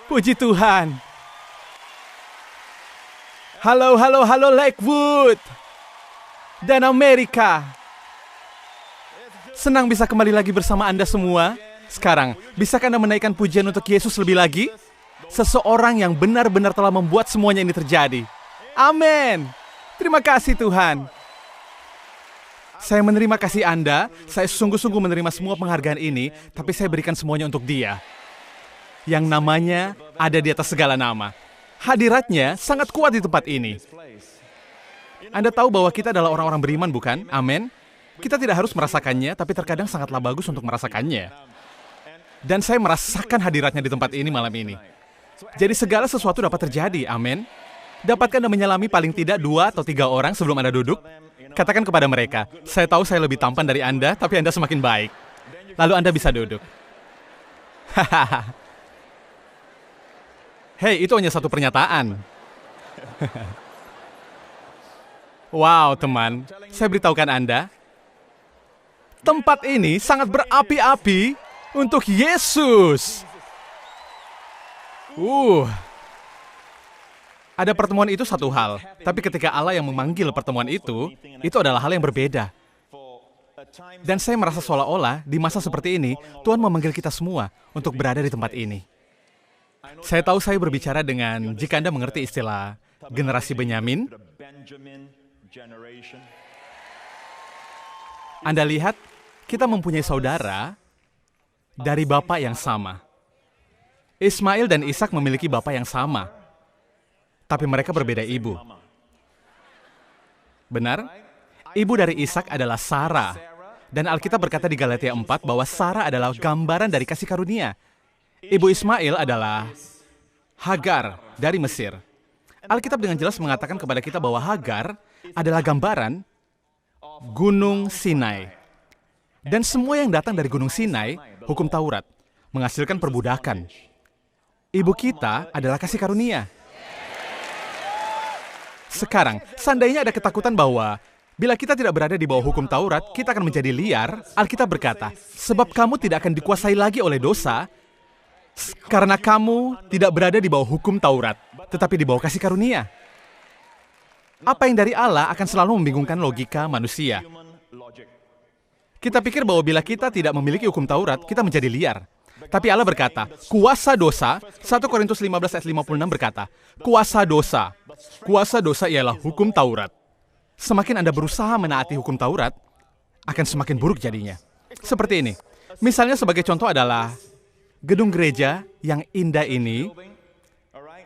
Puji Tuhan. Halo, halo, halo Lakewood dan Amerika. Senang bisa kembali lagi bersama Anda semua. Sekarang, bisakah Anda menaikkan pujian untuk Yesus lebih lagi? Seseorang yang benar-benar telah membuat semuanya ini terjadi. Amin. Terima kasih Tuhan. Saya menerima kasih Anda. Saya sungguh-sungguh menerima semua penghargaan ini, tapi saya berikan semuanya untuk Dia, yang namanya ada di atas segala nama. Hadiratnya sangat kuat di tempat ini. Anda tahu bahwa kita adalah orang-orang beriman, bukan? Amin. Kita tidak harus merasakannya, tapi terkadang sangatlah bagus untuk merasakannya. Dan saya merasakan hadiratnya di tempat ini malam ini. Jadi segala sesuatu dapat terjadi, amin. Dapatkah Anda menyelami paling tidak 2 atau 3 orang sebelum Anda duduk? Katakan kepada mereka, saya tahu saya lebih tampan dari Anda, tapi Anda semakin baik. Lalu Anda bisa duduk. Hahaha. Hei, itu hanya satu pernyataan. Wow, teman. Saya beritahukan Anda, tempat ini sangat berapi-api untuk Yesus. Ada pertemuan itu satu hal, tapi ketika Allah yang memanggil pertemuan itu adalah hal yang berbeda. Dan saya merasa seolah-olah di masa seperti ini, Tuhan memanggil kita semua untuk berada di tempat ini. Saya tahu saya berbicara dengan, jika Anda mengerti istilah generasi Benyamin, Anda lihat, kita mempunyai saudara dari bapak yang sama. Ismail dan Ishak memiliki bapak yang sama, tapi mereka berbeda ibu. Benar? Ibu dari Ishak adalah Sarah. Dan Alkitab berkata di Galatia 4 bahwa Sarah adalah gambaran dari kasih karunia. Ibu Ismail adalah Hagar dari Mesir. Alkitab dengan jelas mengatakan kepada kita bahwa Hagar adalah gambaran Gunung Sinai. Dan semua yang datang dari Gunung Sinai, hukum Taurat, menghasilkan perbudakan. Ibu kita adalah kasih karunia. Sekarang, seandainya ada ketakutan bahwa bila kita tidak berada di bawah hukum Taurat, kita akan menjadi liar, Alkitab berkata, sebab kamu tidak akan dikuasai lagi oleh dosa, karena kamu tidak berada di bawah hukum Taurat, tetapi di bawah kasih karunia. Apa yang dari Allah akan selalu membingungkan logika manusia. Kita pikir bahwa bila kita tidak memiliki hukum Taurat, kita menjadi liar. Tapi Allah berkata, kuasa dosa, 1 Korintus 15 ayat 56 berkata, kuasa dosa ialah hukum Taurat. Semakin Anda berusaha menaati hukum Taurat, akan semakin buruk jadinya. Seperti ini, misalnya sebagai contoh adalah gedung gereja yang indah ini,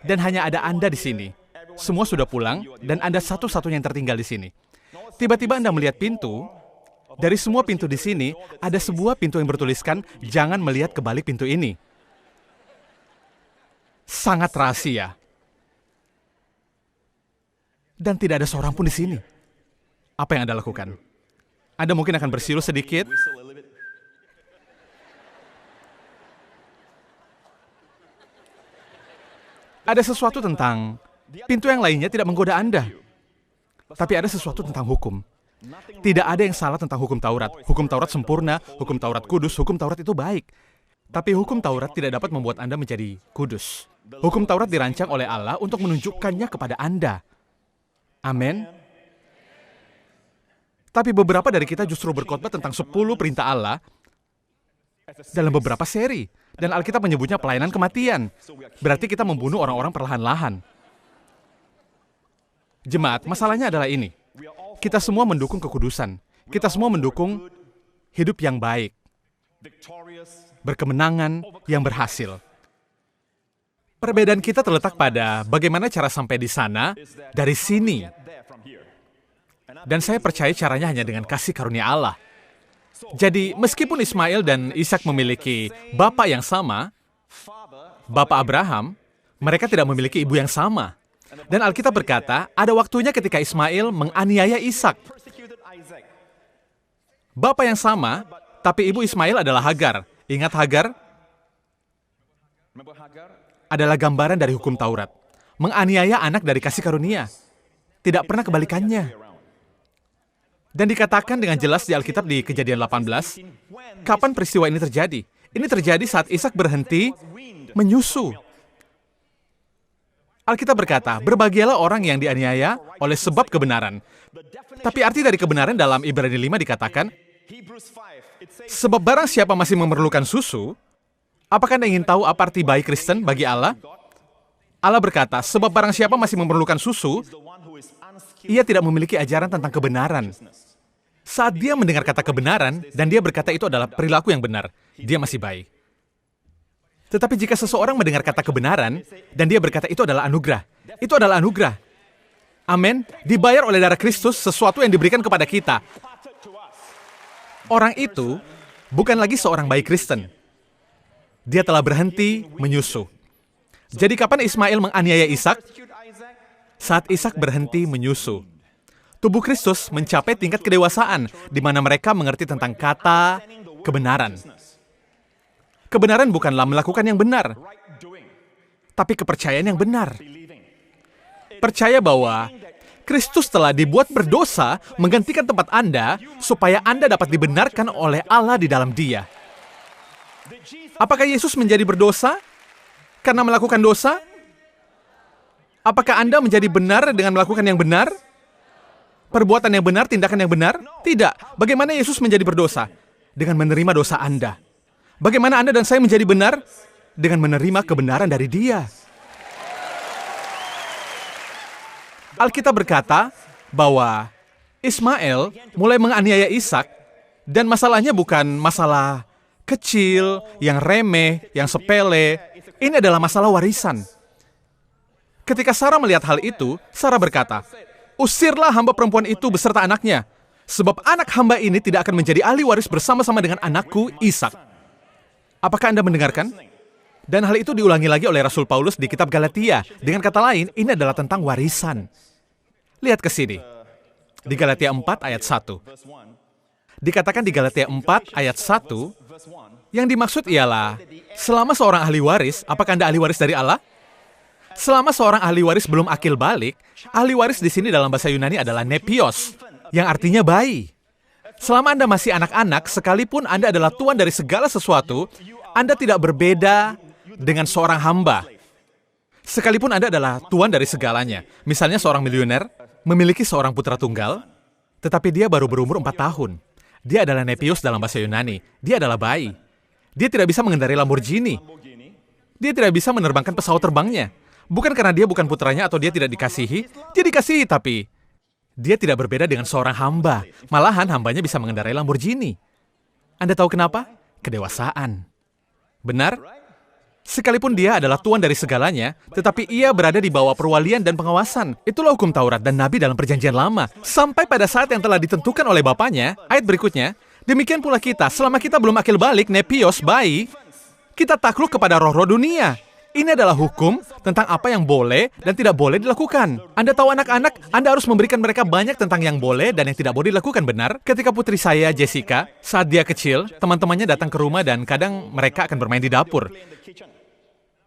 dan hanya ada Anda di sini. Semua sudah pulang, dan Anda satu-satunya yang tertinggal di sini. Tiba-tiba Anda melihat pintu. Dari semua pintu di sini, ada sebuah pintu yang bertuliskan, jangan melihat ke balik pintu ini. Sangat rahasia. Dan tidak ada seorang pun di sini. Apa yang Anda lakukan? Anda mungkin akan bersiul sedikit. Ada sesuatu tentang pintu yang lainnya tidak menggoda Anda. Tapi ada sesuatu tentang hukum. Tidak ada yang salah tentang hukum Taurat. Hukum Taurat sempurna, hukum Taurat kudus, hukum Taurat itu baik. Tapi hukum Taurat tidak dapat membuat Anda menjadi kudus. Hukum Taurat dirancang oleh Allah untuk menunjukkannya kepada Anda. Amin. Tapi beberapa dari kita justru berkhotbah tentang 10 perintah Allah dalam beberapa seri. Dan Alkitab menyebutnya pelayanan kematian. Berarti kita membunuh orang-orang perlahan-lahan. Jemaat, masalahnya adalah ini. Kita semua mendukung kekudusan. Kita semua mendukung hidup yang baik. Berkemenangan yang berhasil. Perbedaan kita terletak pada bagaimana cara sampai di sana dari sini. Dan saya percaya caranya hanya dengan kasih karunia Allah. Jadi, meskipun Ismail dan Ishak memiliki bapak yang sama, bapak Abraham, mereka tidak memiliki ibu yang sama. Dan Alkitab berkata, ada waktunya ketika Ismail menganiaya Ishak. Bapak yang sama, tapi ibu Ismail adalah Hagar. Ingat Hagar? Adalah gambaran dari hukum Taurat. Menganiaya anak dari kasih karunia. Tidak pernah kebalikannya. Dan dikatakan dengan jelas di Alkitab di Kejadian 18, kapan peristiwa ini terjadi? Ini terjadi saat Ishak berhenti menyusu. Alkitab berkata, berbahagialah orang yang dianiaya oleh sebab kebenaran. Tapi arti dari kebenaran dalam Ibrani 5 dikatakan, sebab barang siapa masih memerlukan susu, apakah Anda ingin tahu apa arti bayi Kristen bagi Allah? Allah berkata, sebab barang siapa masih memerlukan susu, ia tidak memiliki ajaran tentang kebenaran. Saat dia mendengar kata kebenaran, dan dia berkata itu adalah perilaku yang benar, dia masih bayi. Tetapi jika seseorang mendengar kata kebenaran, dan dia berkata itu adalah anugerah, itu adalah anugerah. Amin. Dibayar oleh darah Kristus sesuatu yang diberikan kepada kita. Orang itu bukan lagi seorang bayi Kristen. Dia telah berhenti menyusu. Jadi kapan Ismail menganiaya Ishak? Saat Ishak berhenti menyusu. Tubuh Kristus mencapai tingkat kedewasaan, di mana mereka mengerti tentang kata kebenaran. Kebenaran bukanlah melakukan yang benar, tapi kepercayaan yang benar. Percaya bahwa Kristus telah dibuat berdosa menggantikan tempat Anda, supaya Anda dapat dibenarkan oleh Allah di dalam Dia. Apakah Yesus menjadi berdosa karena melakukan dosa? Apakah Anda menjadi benar dengan melakukan yang benar? Perbuatan yang benar, tindakan yang benar? Tidak. Bagaimana Yesus menjadi berdosa? Dengan menerima dosa Anda. Bagaimana Anda dan saya menjadi benar? Dengan menerima kebenaran dari Dia. Alkitab berkata bahwa Ismail mulai menganiaya Ishak, dan masalahnya bukan masalah kecil, yang remeh, yang sepele. Ini adalah masalah warisan. Ketika Sarah melihat hal itu, Sarah berkata, usirlah hamba perempuan itu beserta anaknya, sebab anak hamba ini tidak akan menjadi ahli waris bersama-sama dengan anakku Ishak. Apakah Anda mendengarkan? Dan hal itu diulangi lagi oleh Rasul Paulus di kitab Galatia. Dengan kata lain, ini adalah tentang warisan. Lihat ke sini. Di Galatia 4 ayat 1. Dikatakan di Galatia 4 ayat 1, yang dimaksud ialah, selama seorang ahli waris, apakah Anda ahli waris dari Allah? Selama seorang ahli waris belum akil balik, ahli waris di sini dalam bahasa Yunani adalah nepios, yang artinya bayi. Selama Anda masih anak-anak, sekalipun Anda adalah tuan dari segala sesuatu, Anda tidak berbeda dengan seorang hamba. Sekalipun Anda adalah tuan dari segalanya. Misalnya seorang miliuner memiliki seorang putra tunggal, tetapi dia baru berumur 4 tahun. Dia adalah nepios dalam bahasa Yunani. Dia adalah bayi. Dia tidak bisa mengendarai Lamborghini. Dia tidak bisa menerbangkan pesawat terbangnya. Bukan karena dia bukan putranya atau dia tidak dikasihi. Dia dikasihi, tapi dia tidak berbeda dengan seorang hamba. Malahan hambanya bisa mengendarai Lamborghini. Anda tahu kenapa? Kedewasaan. Benar? Sekalipun dia adalah tuan dari segalanya, tetapi ia berada di bawah perwalian dan pengawasan. Itulah hukum Taurat dan Nabi dalam Perjanjian Lama. Sampai pada saat yang telah ditentukan oleh Bapaknya, ayat berikutnya, demikian pula kita, selama kita belum akil balik, nepios, bayi, kita takluk kepada roh-roh dunia. Ini adalah hukum tentang apa yang boleh dan tidak boleh dilakukan. Anda tahu anak-anak, Anda harus memberikan mereka banyak tentang yang boleh dan yang tidak boleh dilakukan, benar? Ketika putri saya, Jessica, saat dia kecil, teman-temannya datang ke rumah dan kadang mereka akan bermain di dapur.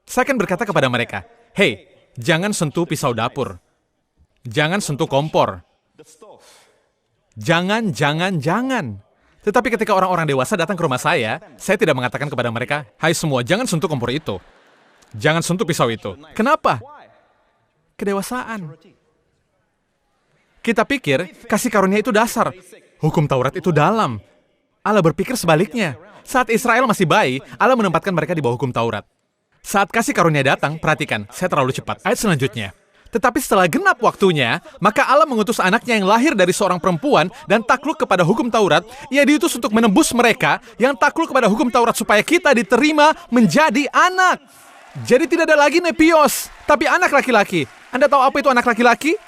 Saya akan berkata kepada mereka, "Hei, jangan sentuh pisau dapur. Jangan sentuh kompor. Jangan. Tetapi ketika orang-orang dewasa datang ke rumah saya tidak mengatakan kepada mereka, "Hai semua, jangan sentuh kompor itu. Jangan sentuh pisau itu." Kenapa? Kedewasaan. Kita pikir kasih karunia itu dasar. Hukum Taurat itu dalam. Allah berpikir sebaliknya. Saat Israel masih bayi, Allah menempatkan mereka di bawah hukum Taurat. Saat kasih karunia datang, perhatikan, saya terlalu cepat. Ayat selanjutnya. Tetapi setelah genap waktunya, maka Allah mengutus anaknya yang lahir dari seorang perempuan dan takluk kepada hukum Taurat. Ia diutus untuk menembus mereka yang takluk kepada hukum Taurat supaya kita diterima menjadi anak. Jadi tidak ada lagi nepios, tapi anak laki-laki. Anda tahu apa itu anak laki-laki?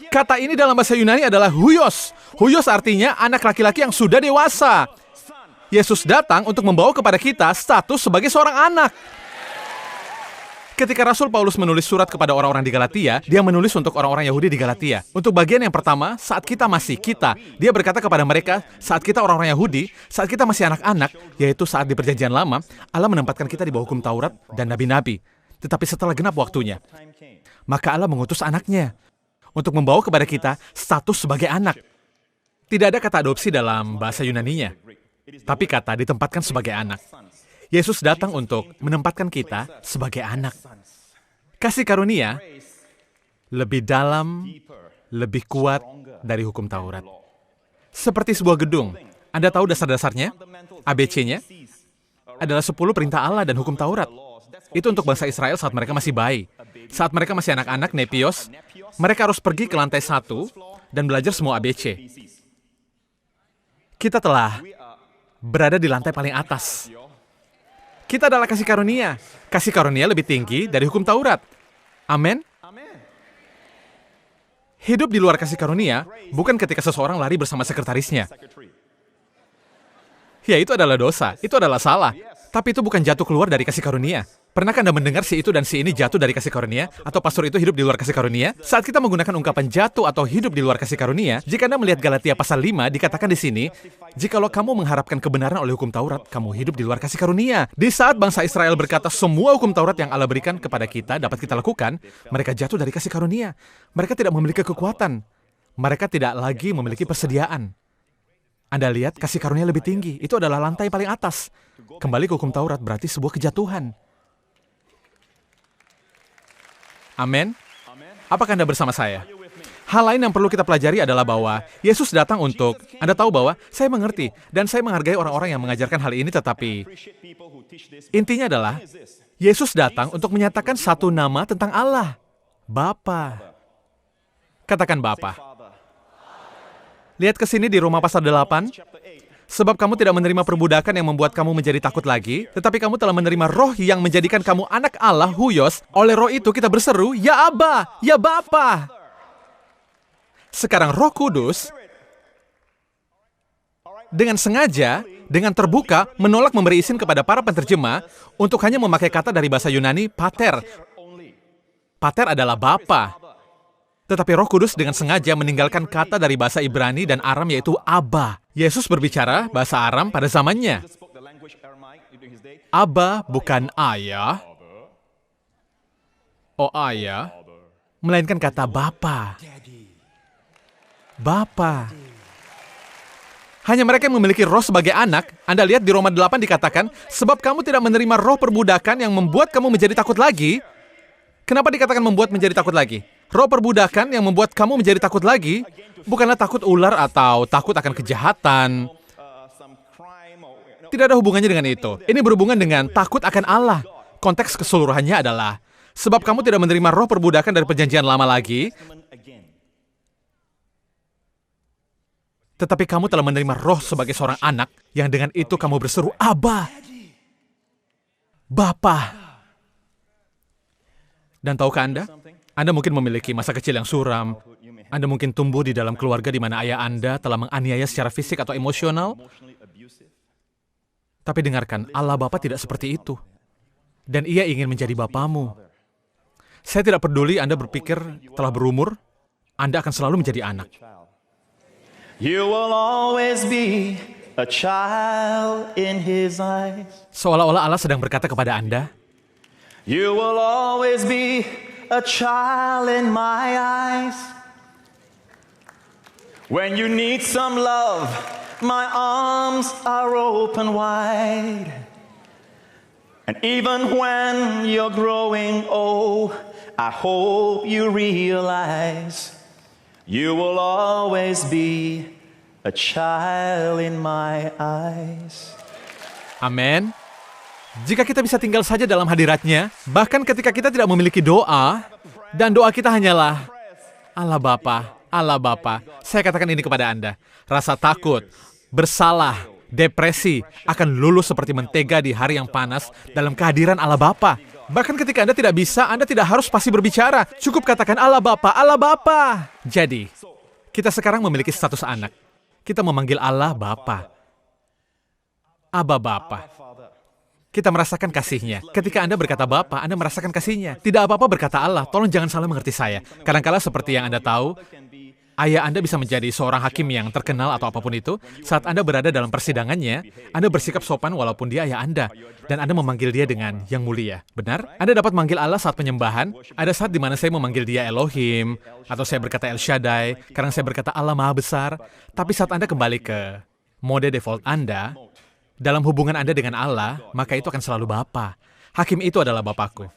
Kata ini dalam bahasa Yunani adalah huios. Huios artinya anak laki-laki yang sudah dewasa. Yesus datang untuk membawa kepada kita status sebagai seorang anak. Ketika Rasul Paulus menulis surat kepada orang-orang di Galatia, dia menulis untuk orang-orang Yahudi di Galatia. Untuk bagian yang pertama, saat kita, dia berkata kepada mereka, saat kita orang-orang Yahudi, saat kita masih anak-anak, yaitu saat di Perjanjian Lama, Allah menempatkan kita di bawah hukum Taurat dan nabi-nabi. Tetapi setelah genap waktunya, maka Allah mengutus anaknya untuk membawa kepada kita status sebagai anak. Tidak ada kata adopsi dalam bahasa Yunaninya, tapi kata ditempatkan sebagai anak. Yesus datang untuk menempatkan kita sebagai anak. Kasih karunia lebih dalam, lebih kuat dari hukum Taurat. Seperti sebuah gedung. Anda tahu dasar-dasarnya? ABC-nya adalah 10 perintah Allah dan hukum Taurat. Itu untuk bangsa Israel saat mereka masih bayi. Saat mereka masih anak-anak, nepios, mereka harus pergi ke lantai 1 dan belajar semua ABC. Kita telah berada di lantai paling atas. Kita adalah kasih karunia. Kasih karunia lebih tinggi dari hukum Taurat. Amin. Hidup di luar kasih karunia bukan ketika seseorang lari bersama sekretarisnya. Ya, itu adalah dosa. Itu adalah salah. Tapi itu bukan jatuh keluar dari kasih karunia. Pernahkah Anda mendengar si itu dan si ini jatuh dari kasih karunia? Atau pastor itu hidup di luar kasih karunia? Saat kita menggunakan ungkapan jatuh atau hidup di luar kasih karunia, jika Anda melihat Galatia pasal 5, dikatakan di sini, jikalau kamu mengharapkan kebenaran oleh hukum Taurat, kamu hidup di luar kasih karunia. Di saat bangsa Israel berkata semua hukum Taurat yang Allah berikan kepada kita dapat kita lakukan, mereka jatuh dari kasih karunia. Mereka tidak memiliki kekuatan. Mereka tidak lagi memiliki persediaan. Anda lihat, kasih karunia lebih tinggi. Itu adalah lantai paling atas. Kembali ke hukum Taurat berarti sebuah kejatuhan. Amin. Apakah Anda bersama saya? Hal lain yang perlu kita pelajari adalah bahwa Yesus datang untuk, Anda tahu bahwa saya mengerti dan saya menghargai orang-orang yang mengajarkan hal ini, tetapi intinya adalah Yesus datang untuk menyatakan satu nama tentang Allah, Bapa. Katakan Bapa. Lihat ke sini di Roma pasal 8. Sebab kamu tidak menerima perbudakan yang membuat kamu menjadi takut lagi, tetapi kamu telah menerima roh yang menjadikan kamu anak Allah, Huios. Oleh roh itu kita berseru, Ya Aba, Ya Bapa. Sekarang Roh Kudus dengan sengaja, dengan terbuka, menolak memberi izin kepada para penterjemah untuk hanya memakai kata dari bahasa Yunani, pater. Pater adalah Bapa. Tetapi Roh Kudus dengan sengaja meninggalkan kata dari bahasa Ibrani dan Aram yaitu Abba. Yesus berbicara bahasa Aram pada zamannya. Abba bukan ayah. Oh ayah. Melainkan kata Bapa. Bapa. Hanya mereka yang memiliki roh sebagai anak. Anda lihat di Roma 8 dikatakan, sebab kamu tidak menerima roh perbudakan yang membuat kamu menjadi takut lagi. Kenapa dikatakan membuat menjadi takut lagi? Roh perbudakan yang membuat kamu menjadi takut lagi bukanlah takut ular atau takut akan kejahatan. Tidak ada hubungannya dengan itu. Ini berhubungan dengan takut akan Allah. Konteks keseluruhannya adalah, sebab kamu tidak menerima roh perbudakan dari perjanjian lama lagi, tetapi kamu telah menerima roh sebagai seorang anak, yang dengan itu kamu berseru, Abba, Bapa. Dan tahukah Anda? Anda mungkin memiliki masa kecil yang suram. Anda mungkin tumbuh di dalam keluarga di mana ayah Anda telah menganiaya secara fisik atau emosional. Tapi dengarkan, Allah Bapa tidak seperti itu. Dan Ia ingin menjadi Bapamu. Saya tidak peduli Anda berpikir telah berumur, Anda akan selalu menjadi anak. You will always be a child in His eyes. Seolah-olah Allah sedang berkata kepada Anda, You will always be a child in my eyes. When you need some love, my arms are open wide. And even when you're growing old, I hope you realize you will always be a child in my eyes. Amin. Jika kita bisa tinggal saja dalam hadiratnya, bahkan ketika kita tidak memiliki doa, dan doa kita hanyalah, Allah Bapa, Allah Bapa. Saya katakan ini kepada Anda, rasa takut, bersalah, depresi akan lulus seperti mentega di hari yang panas dalam kehadiran Allah Bapa. Bahkan ketika Anda tidak bisa, Anda tidak harus pasti berbicara. Cukup katakan Allah Bapa, Allah Bapa. Jadi, kita sekarang memiliki status anak. Kita memanggil Allah Bapa. Abba Bapa. Kita merasakan kasih-Nya. Ketika Anda berkata Bapa, Anda merasakan kasih-Nya. Tidak apa-apa berkata Allah. Tolong jangan salah mengerti saya. Kadang-kala seperti yang Anda tahu, ayah Anda bisa menjadi seorang hakim yang terkenal atau apapun itu. Saat Anda berada dalam persidangannya, Anda bersikap sopan walaupun dia ayah Anda. Dan Anda memanggil dia dengan yang mulia. Benar? Anda dapat memanggil Allah saat penyembahan. Ada saat di mana saya memanggil dia Elohim, atau saya berkata El Shaddai, kadang saya berkata Allah Maha Besar. Tapi saat Anda kembali ke mode default Anda, dalam hubungan Anda dengan Allah, maka itu akan selalu Bapa. Hakim itu adalah Bapakku.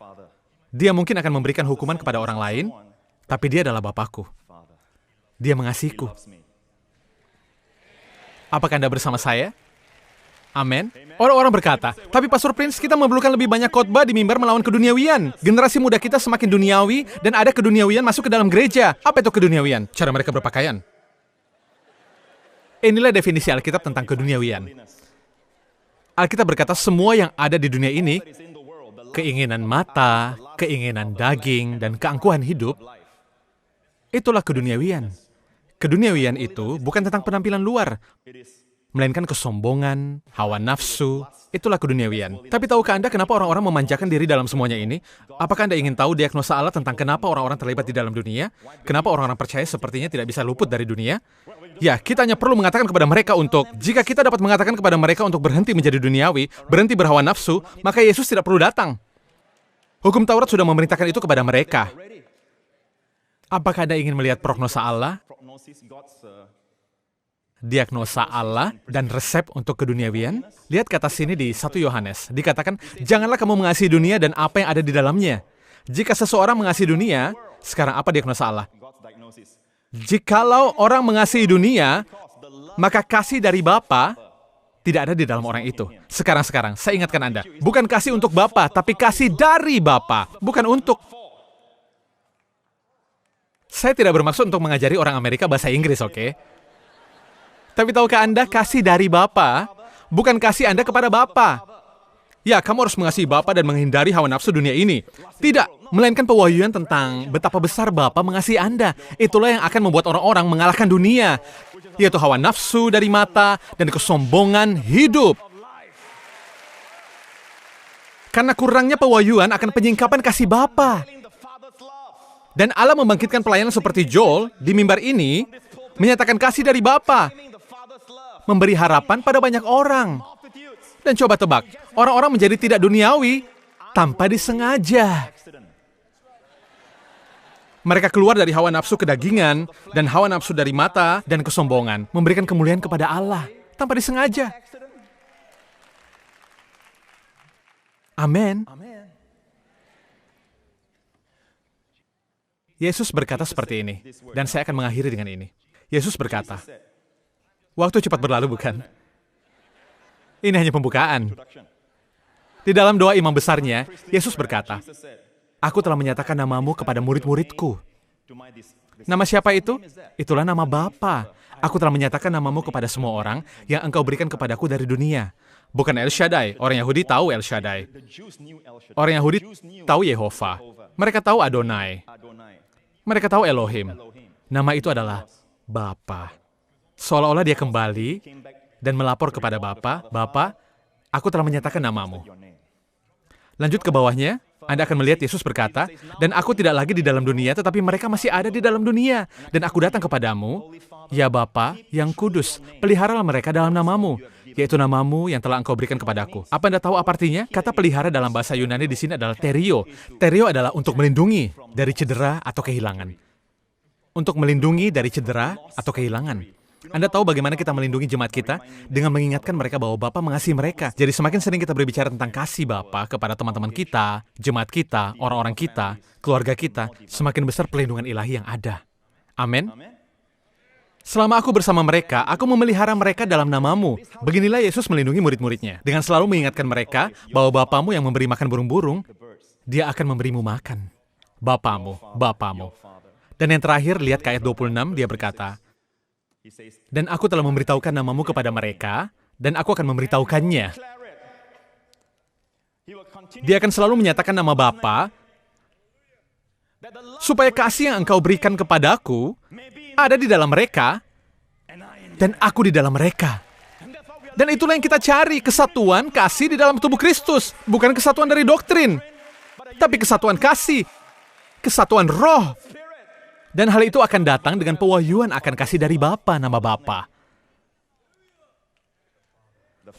Dia mungkin akan memberikan hukuman kepada orang lain, tapi dia adalah Bapakku. Dia mengasihiku. Apakah Anda bersama saya? Amin. Orang-orang berkata, tapi Pastor Prince, kita memerlukan lebih banyak khotbah di mimbar melawan keduniawian. Generasi muda kita semakin duniawi, dan ada keduniawian masuk ke dalam gereja. Apa itu keduniawian? Cara mereka berpakaian. Inilah definisi Alkitab tentang keduniawian. Alkitab berkata semua yang ada di dunia ini, keinginan mata, keinginan daging, dan keangkuhan hidup, itulah keduniawian. Keduniawian itu bukan tentang penampilan luar, melainkan kesombongan, hawa nafsu, itulah keduniawian. Tapi tahukah Anda kenapa orang-orang memanjakan diri dalam semuanya ini? Apakah Anda ingin tahu diagnosa Allah tentang kenapa orang-orang terlibat di dalam dunia? Kenapa orang-orang percaya sepertinya tidak bisa luput dari dunia? Ya, kita hanya perlu mengatakan kepada mereka jika kita dapat mengatakan kepada mereka untuk berhenti menjadi duniawi, berhenti berhawa nafsu, maka Yesus tidak perlu datang. Hukum Taurat sudah memerintahkan itu kepada mereka. Apakah Anda ingin melihat prognosa Allah? Diagnosa Allah dan resep untuk keduniawian? Lihat kata sini di 1 Yohanes. Dikatakan, janganlah kamu mengasihi dunia dan apa yang ada di dalamnya. Jika seseorang mengasihi dunia, sekarang apa diagnosa Allah? Jikalau orang mengasihi dunia, maka kasih dari Bapa tidak ada di dalam orang itu. Sekarang, saya ingatkan Anda. Bukan kasih untuk Bapa, tapi kasih dari Bapa. Bukan untuk. Saya tidak bermaksud untuk mengajari orang Amerika bahasa Inggris, oke? Tapi tahukah Anda, kasih dari Bapa, bukan kasih Anda kepada Bapa. Ya, kamu harus mengasihi Bapa dan menghindari hawa nafsu dunia ini. Tidak, melainkan pewahyuan tentang betapa besar Bapa mengasihi Anda. Itulah yang akan membuat orang-orang mengalahkan dunia, yaitu hawa nafsu dari mata dan kesombongan hidup. Karena kurangnya pewahyuan akan penyingkapan kasih Bapa. Dan Allah membangkitkan pelayanan seperti Joel di mimbar ini, menyatakan kasih dari Bapa, memberi harapan pada banyak orang. Dan coba tebak, orang-orang menjadi tidak duniawi tanpa disengaja. Mereka keluar dari hawa nafsu kedagingan dan hawa nafsu dari mata dan kesombongan, memberikan kemuliaan kepada Allah tanpa disengaja. Amin. Yesus berkata seperti ini, dan saya akan mengakhiri dengan ini. Yesus berkata, waktu cepat berlalu, bukan? Ini hanya pembukaan. Di dalam doa imam besarnya, Yesus berkata, aku telah menyatakan namamu kepada murid-muridku. Nama siapa itu? Itulah nama Bapa. Aku telah menyatakan namamu kepada semua orang yang engkau berikan kepadaku dari dunia. Bukan El Shaddai. Orang Yahudi tahu El Shaddai. Orang Yahudi tahu Yehova. Mereka tahu Adonai. Mereka tahu Elohim. Nama itu adalah Bapa. Seolah-olah dia kembali dan melapor kepada Bapa, Bapa, aku telah menyatakan namamu. Lanjut ke bawahnya, Anda akan melihat Yesus berkata, dan aku tidak lagi di dalam dunia, tetapi mereka masih ada di dalam dunia. Dan aku datang kepadamu, ya Bapa yang kudus, peliharalah mereka dalam namamu, yaitu namamu yang telah engkau berikan kepadaku. Apa Anda tahu apa artinya? Kata pelihara dalam bahasa Yunani di sini adalah terio. Terio adalah untuk melindungi dari cedera atau kehilangan. Untuk melindungi dari cedera atau kehilangan. Anda tahu bagaimana kita melindungi jemaat kita? Dengan mengingatkan mereka bahwa Bapa mengasihi mereka. Jadi semakin sering kita berbicara tentang kasih Bapa kepada teman-teman kita, jemaat kita, orang-orang kita, keluarga kita, semakin besar pelindungan ilahi yang ada. Amin. Selama aku bersama mereka, aku memelihara mereka dalam namamu. Beginilah Yesus melindungi murid-muridnya. Dengan selalu mengingatkan mereka bahwa Bapamu yang memberi makan burung-burung, dia akan memberimu makan. Bapamu, Bapamu. Dan yang terakhir, lihat ke ayat 26, dia berkata, dan aku telah memberitahukan namamu kepada mereka, dan aku akan memberitahukannya. Dia akan selalu menyatakan nama Bapa, supaya kasih yang engkau berikan kepadaku ada di dalam mereka, dan aku di dalam mereka. Dan itulah yang kita cari, kesatuan kasih di dalam tubuh Kristus. Bukan kesatuan dari doktrin, tapi kesatuan kasih, kesatuan roh. Dan hal itu akan datang dengan pewahyuan akan kasih dari Bapa, nama Bapa.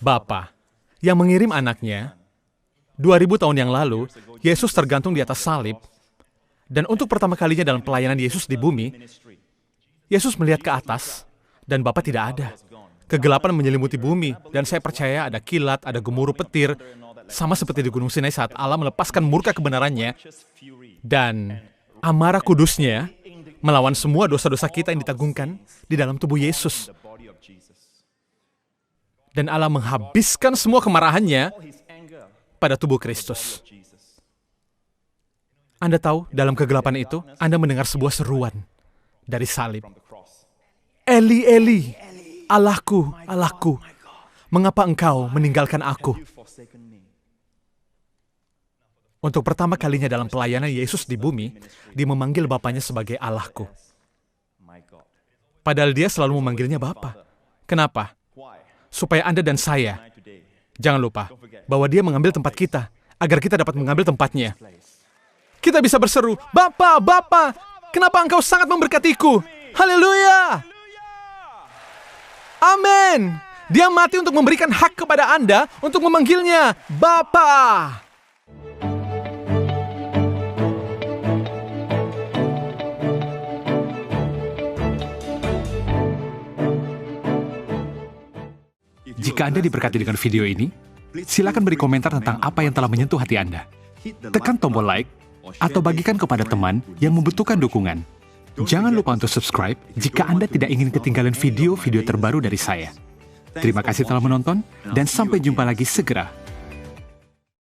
Bapa yang mengirim anaknya, 2000 tahun yang lalu, Yesus tergantung di atas salib. Dan untuk pertama kalinya dalam pelayanan Yesus di bumi, Yesus melihat ke atas, dan Bapa tidak ada. Kegelapan menyelimuti bumi, dan saya percaya ada kilat, ada gemuruh petir, Sama seperti di Gunung Sinai saat Allah melepaskan murka kebenarannya dan amarah kudusnya melawan semua dosa-dosa kita yang ditanggungkan di dalam tubuh Yesus. Dan Allah menghabiskan semua kemarahannya pada tubuh Kristus. Anda tahu, dalam kegelapan itu, Anda mendengar sebuah seruan dari salib. Eli, Eli, Allahku, Allahku, mengapa engkau meninggalkan aku? Untuk pertama kalinya dalam pelayanan Yesus di bumi, dia memanggil Bapaknya sebagai Allahku. Padahal dia selalu memanggilnya Bapa. Kenapa? Supaya Anda dan saya, jangan lupa, bahwa dia mengambil tempat kita, agar kita dapat mengambil tempatnya. Kita bisa berseru, Bapa, Bapa, kenapa engkau sangat memberkatiku? Haleluya! Amin! Dia mati untuk memberikan hak kepada Anda untuk memanggilnya Bapa. Jika Anda diberkati dengan video ini, silakan beri komentar tentang apa yang telah menyentuh hati Anda. Tekan tombol like, atau bagikan kepada teman yang membutuhkan dukungan. Jangan lupa untuk subscribe jika Anda tidak ingin ketinggalan video-video terbaru dari saya. Terima kasih telah menonton, dan sampai jumpa lagi segera.